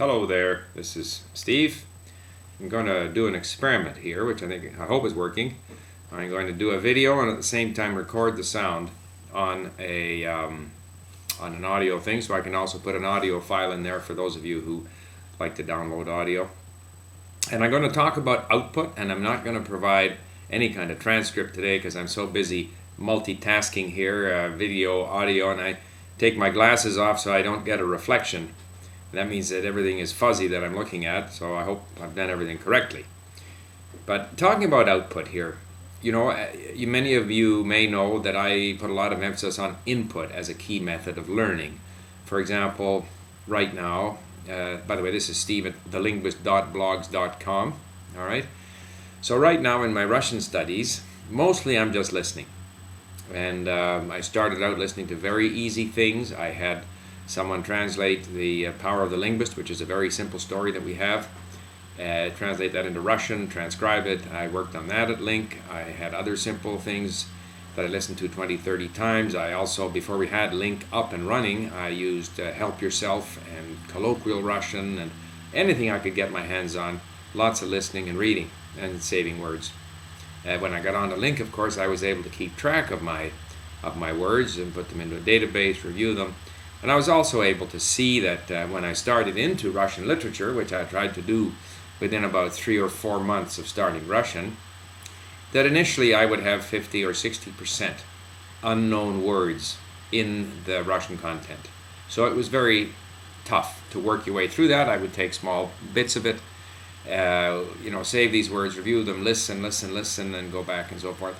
Hello there, this is Steve. I'm going to do an experiment here, which I hope is working. I'm going to do a video and at the same time record the sound on an audio thing, so I can also put an audio file in there for those of you who like to download audio. And I'm going to talk about output, and I'm not going to provide any kind of transcript today because I'm so busy multitasking here, video, audio, and I take my glasses off so I don't get a reflection. That means that everything is fuzzy that I'm looking at, so I hope I've done everything correctly. But talking about output here, many of you may know that I put a lot of emphasis on input as a key method of learning. For example, right now, by the way, this is Steve at thelinguist.blogs.com, all right? So right now in my Russian studies, mostly I'm just listening. And I started out listening to very easy things. I had someone translate The Power of the Linguist, which is a very simple story that we have, translate that into Russian, transcribe it. I worked on that at Link. I had other simple things that I listened to 20, 30 times. I also, before we had Link up and running, I used Help Yourself and colloquial Russian and anything I could get my hands on. Lots of listening and reading and saving words. When I got on to Link, of course, I was able to keep track of my words and put them into a database, review them. And I was also able to see that when I started into Russian literature, which I tried to do within about 3 or 4 months of starting Russian, that initially I would have 50 or 60% unknown words in the Russian content. So it was very tough to work your way through that. I would take small bits of it, save these words, review them, listen, and go back and so forth.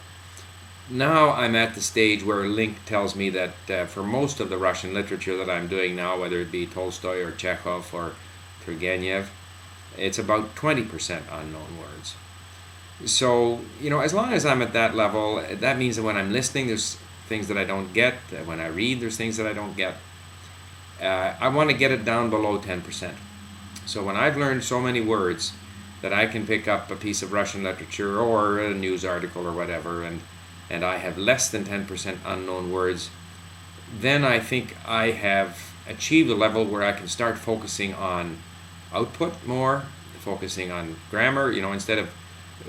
Now I'm at the stage where Link tells me that for most of the Russian literature that I'm doing now, whether it be Tolstoy or Chekhov or Turgenev, it's about 20% unknown words. So, as long as I'm at that level, that means that when I'm listening, there's things that I don't get. When I read, there's things that I don't get. I want to get it down below 10%. So when I've learned so many words that I can pick up a piece of Russian literature or a news article or whatever, and I have less than 10% unknown words, then I think I have achieved a level where I can start focusing on output more, focusing on grammar, instead of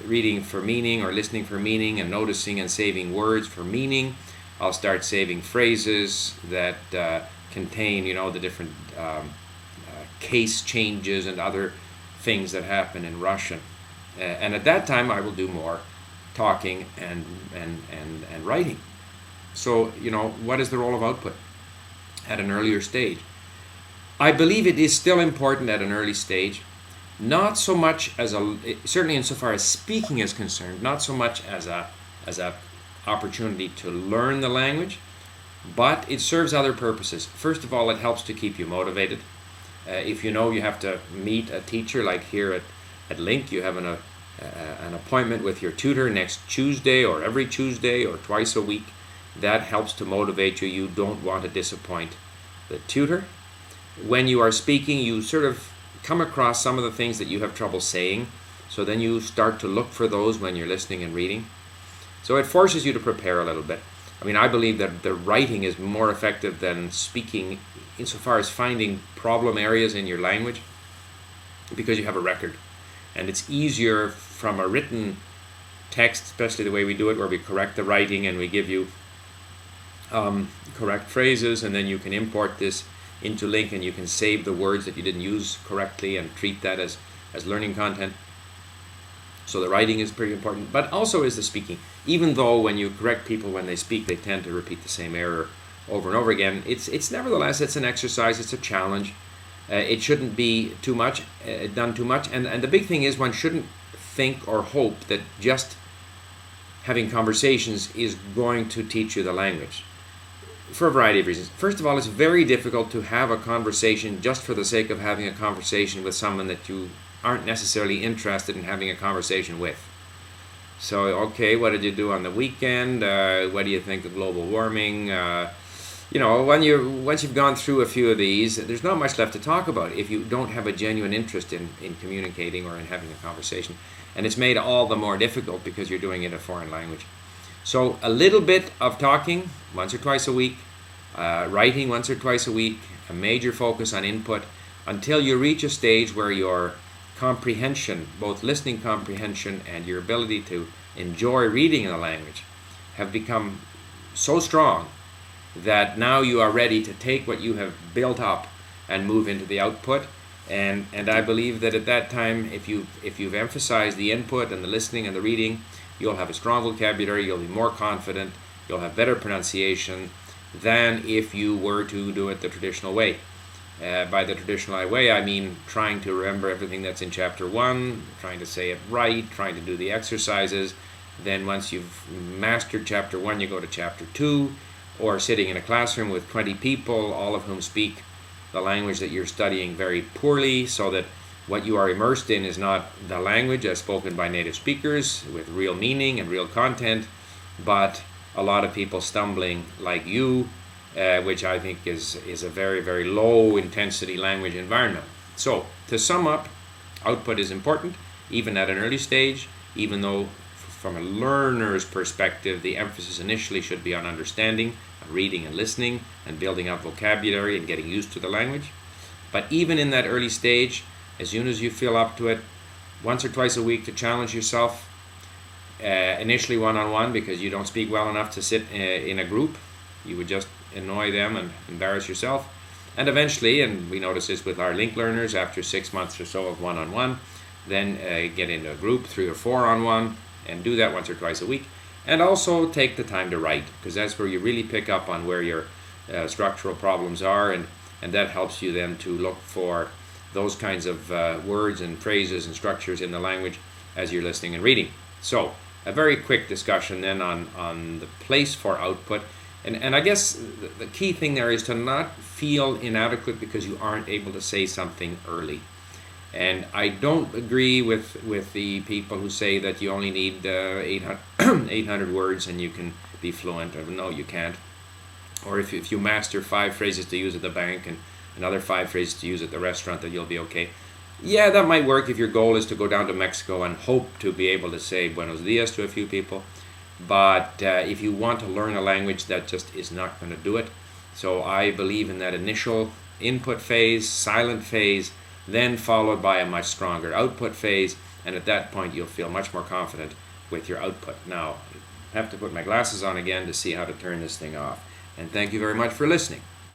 reading for meaning or listening for meaning and noticing and saving words for meaning, I'll start saving phrases that contain, the different case changes and other things that happen in Russian. And at that time I will do more talking and writing. So, what is the role of output at an earlier stage? I believe it is still important at an early stage, not so much as certainly insofar as speaking is concerned, not so much as a opportunity to learn the language, but it serves other purposes. First of all, it helps to keep you motivated. If you have to meet a teacher, like here at Link, you have an appointment with your tutor next Tuesday or every Tuesday or twice a week. That helps to motivate you. You don't want to disappoint the tutor. When you are speaking, you sort of come across some of the things that you have trouble saying, so then you start to look for those when you're listening and reading. So it forces you to prepare a little bit. I believe that the writing is more effective than speaking insofar as finding problem areas in your language, because you have a record. And it's easier from a written text, especially the way we do it, where we correct the writing and we give you correct phrases, and then you can import this into Link and you can save the words that you didn't use correctly and treat that as learning content. So the writing is pretty important, but also is the speaking. Even though when you correct people when they speak, they tend to repeat the same error over and over again, it's nevertheless, it's an exercise, it's a challenge. It shouldn't be too much, done too much. And the big thing is, one shouldn't think or hope that just having conversations is going to teach you the language, for a variety of reasons. First of all, it's very difficult to have a conversation just for the sake of having a conversation with someone that you aren't necessarily interested in having a conversation with. So, okay, what did you do on the weekend? What do you think of global warming? Once you've gone through a few of these, there's not much left to talk about if you don't have a genuine interest in communicating or in having a conversation. And it's made all the more difficult because you're doing it in a foreign language. So a little bit of talking once or twice a week, writing once or twice a week, a major focus on input, until you reach a stage where your comprehension, both listening comprehension and your ability to enjoy reading in the language, have become so strong that now you are ready to take what you have built up and move into the output. And I believe that at that time, if you've emphasized the input and the listening and the reading, you'll have a strong vocabulary, you'll be more confident, you'll have better pronunciation than if you were to do it the traditional way. By the traditional way, I mean trying to remember everything that's in chapter 1, trying to say it right, trying to do the exercises. Then once you've mastered chapter 1, you go to chapter 2, or sitting in a classroom with 20 people, all of whom speak the language that you're studying very poorly, so that what you are immersed in is not the language as spoken by native speakers with real meaning and real content, but a lot of people stumbling like you, which I think is a very, very low intensity language environment. So, to sum up, output is important, even at an early stage, even though from a learner's perspective, the emphasis initially should be on understanding, reading and listening, and building up vocabulary and getting used to the language. But even in that early stage, as soon as you feel up to it, once or twice a week to challenge yourself, initially one-on-one, because you don't speak well enough to sit in a group. You would just annoy them and embarrass yourself. And eventually, and we notice this with our link learners, after 6 months or so of one-on-one, then get into a group, 3 or 4 on one, and do that once or twice a week. And also take the time to write, because that's where you really pick up on where your structural problems are, and that helps you then to look for those kinds of words and phrases and structures in the language as you're listening and reading. So, a very quick discussion then on the place for output. And I guess the key thing there is to not feel inadequate because you aren't able to say something early. And I don't agree with the people who say that you only need 800 words and you can be fluent. No, you can't. Or if you master 5 phrases to use at the bank and another 5 phrases to use at the restaurant, that you'll be okay. Yeah, that might work if your goal is to go down to Mexico and hope to be able to say Buenos Dias to a few people. But if you want to learn a language, that just is not going to do it. So I believe in that initial input phase, silent phase, then followed by a much stronger output phase, and at that point you'll feel much more confident with your output. Now, I have to put my glasses on again to see how to turn this thing off. And thank you very much for listening.